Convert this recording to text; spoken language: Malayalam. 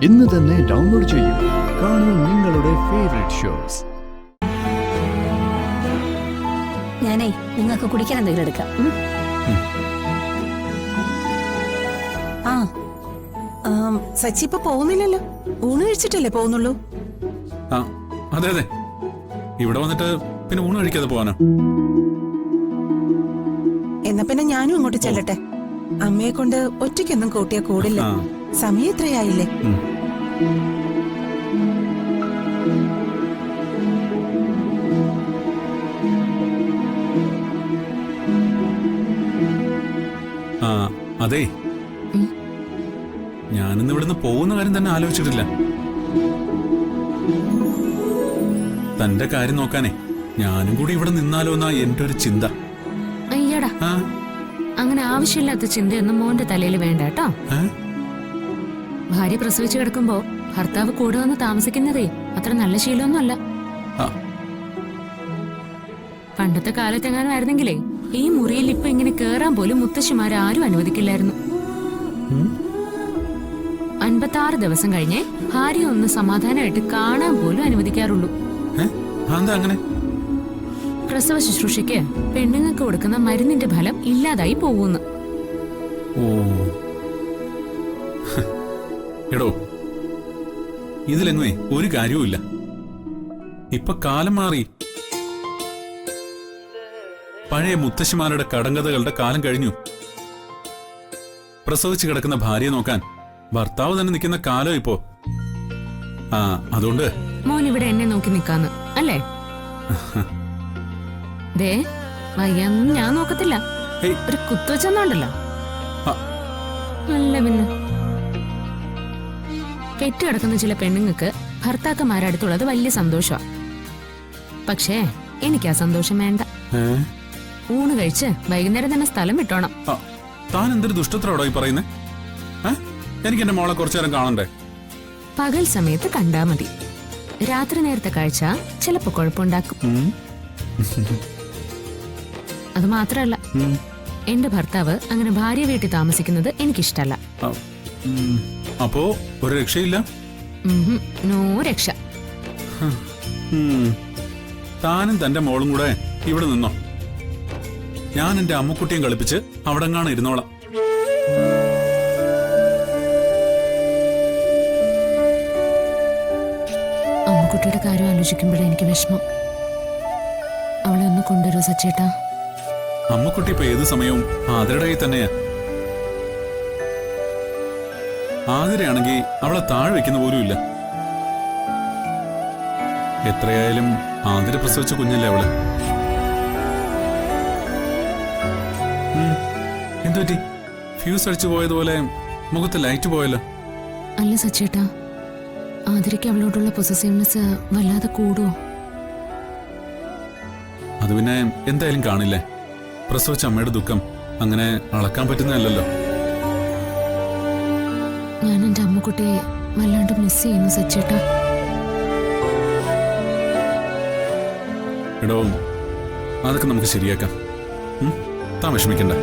ഇന്ന് തന്നെ ഡൗൺലോഡ് ചെയ്യൂ. കാണൂ നിങ്ങളുടെ ഫേവറേറ്റ് ഷോസ്. ഞാനേ നിങ്ങൾക്ക് കുടിക്കാൻ എന്തെങ്കിലും എടുക്കാം. സച്ചി ഇപ്പൊ പോകുന്നില്ലല്ലോ, ഊണ് കഴിച്ചിട്ടല്ലേ പോകുന്നുള്ളൂ? അതെ അതെ, ഇവിടെ വന്നിട്ട് പിന്നെ ഊണ് കഴിക്കാതെ പോവാനോ? എന്നാ പിന്നെ ഞാനും അങ്ങോട്ട് ചെല്ലട്ടെ. അമ്മയെ കൊണ്ട് ഒറ്റയ്ക്കൊന്നും കൂട്ടിയാ കൂടില്ല. സമയം ഇത്രയായില്ലേ? അതെ, ഞാനിന്ന് ഇവിടുന്ന് പോകുന്ന കാര്യം തന്നെ ആലോചിച്ചിട്ടില്ല. തന്റെ കാര്യം നോക്കാനേ ഞാനും കൂടി ഇവിടെ നിന്നാലോ എന്നാ എന്റെ ഒരു ചിന്ത. അയ്യടാ, അങ്ങനെ ആവശ്യമില്ലാത്ത ചിന്തയൊന്നും മോന്റെ തലയിൽ വേണ്ട കേട്ടോ. ഭാര്യ പ്രസവിച്ചു കിടക്കുമ്പോ ഭർത്താവ് കൂടെ വന്ന് താമസിക്കുന്നതേ അത്ര നല്ല ശീലമൊന്നുമല്ല. പണ്ടത്തെ കാലത്തെങ്ങാനും ആയിരുന്നെങ്കിലേ ഈ മുറിയിൽ ഇപ്പൊ ഇങ്ങനെ കേറാൻ പോലും മുത്തശ്ശിമാരും അനുവദിക്കില്ലായിരുന്നു. 56 ദിവസം കഴിഞ്ഞേ ഭാര്യ ഒന്ന് സമാധാനമായിട്ട് കാണാൻ പോലും അനുവദിക്കാറുള്ളൂ. പ്രസവ ശുശ്രൂഷയ്ക്ക് പെണ്ണുങ്ങൾക്ക് കൊടുക്കുന്ന മരുന്നിന്റെ ഫലം ഇല്ലാതായി പോകുന്നു. എടോ, ഇതിലെങ്ങുമേ ഒരു കാര്യവുമില്ല. ഇപ്പൊ കാലം മാറി. പഴയ മുത്തശ്ശിമാരുടെ കടങ്കഥകളുടെ കാലം കഴിഞ്ഞു. പ്രസവിച്ച് കിടക്കുന്ന ഭാര്യയെ നോക്കാൻ ഭർത്താവ് തന്നെ നിൽക്കുന്ന കാലം ഇപ്പോ. അതുകൊണ്ട് മോൻ ഇവിടെ എന്നെ നോക്കി നിക്കാന്ന് അല്ലേ? ദേ, വയ്യാന്ന് ഞാൻ നോക്കത്തില്ല. ഒരു കുത്തുവെച്ചെന്നുണ്ടല്ലോ. അല്ല പിന്നെ കെട്ടിക്കിടക്കുന്ന ചില പെണ്ണുങ്ങൾക്ക് ഭർത്താക്കന്മാരടുത്തുള്ളത് വലിയ സന്തോഷമാണ്. പക്ഷേ എനിക്ക് ആ സന്തോഷം വേണ്ട. ഊണ് കഴിച്ച് വൈകുന്നേരം തന്നെ സ്ഥലം വിട്ടോണം. താൻ എന്തൊരു ദുഷ്ടത്തോടോ ഈ പറയുന്നേ? എനിക്ക് എന്റെ മോളെ കുറച്ചു നേരം കാണണ്ടേ? പകൽ സമയത്ത് കണ്ടാ മതി. രാത്രി നേരത്തെ കാഴ്ച ചിലപ്പോ കുഴപ്പമുണ്ടാക്കും. അത് മാത്രല്ല, എന്റെ ഭർത്താവ് അങ്ങനെ ഭാര്യ വീട്ടിൽ താമസിക്കുന്നത് എനിക്കിഷ്ടല്ല. അപ്പോ ഒരു രക്ഷയില്ല? നോ രക്ഷ. താനും തന്റെ മോളും കൂടെ ഇവിടെ നിന്നോ. ഞാൻ എന്റെ അമ്മുക്കുട്ടിയും കളിപ്പിച്ച് അവിടെങ്ങാണ് ഇരുന്നോളാം. അമ്മുക്കുട്ടിയുടെ കാര്യം ആലോചിക്കുമ്പോഴേ എനിക്ക് വിഷമം. അവളെ ഒന്ന് കൊണ്ടുവരുമോ സച്ചേട്ടാ? അമ്മുക്കുട്ടി ഇപ്പൊ ഏത് സമയവും ആതിരയുടെ കയ്യിൽ തന്നെയാ. ആതിരയാണെങ്കിൽ അവളെ താഴെ വെക്കുന്ന പോലും ഇല്ല. എത്രയായാലും ആതിര പ്രസവിച്ച കുഞ്ഞല്ലേ അവള്. എന്തുപറ്റി? ഫ്യൂസ് അടിച്ചു പോയതുപോലെ മുഖത്ത് ലൈറ്റ് പോയല്ലോ. അല്ല സച്ചേട്ടാ, ആതിരയ്ക്ക് അവളോടുള്ള പൊസസീവ്നെസ് വല്ലാതെ കൂടുവോ? അത് പിന്നെ എന്തായാലും കാണില്ലേ. പ്രസവിച്ച അമ്മയുടെ ദുഃഖം അങ്ങനെ അളക്കാൻ പറ്റുന്നതല്ലോ. ഞാൻ എന്റെ അമ്മുക്കുട്ടിയെ വല്ലാണ്ട് മിസ് ചെയ്യുന്നു സച്ചേട്ടാ. എടോ, അതൊക്കെ നമുക്ക് ശരിയാക്കാം. താൻ വിഷമിക്കണ്ട.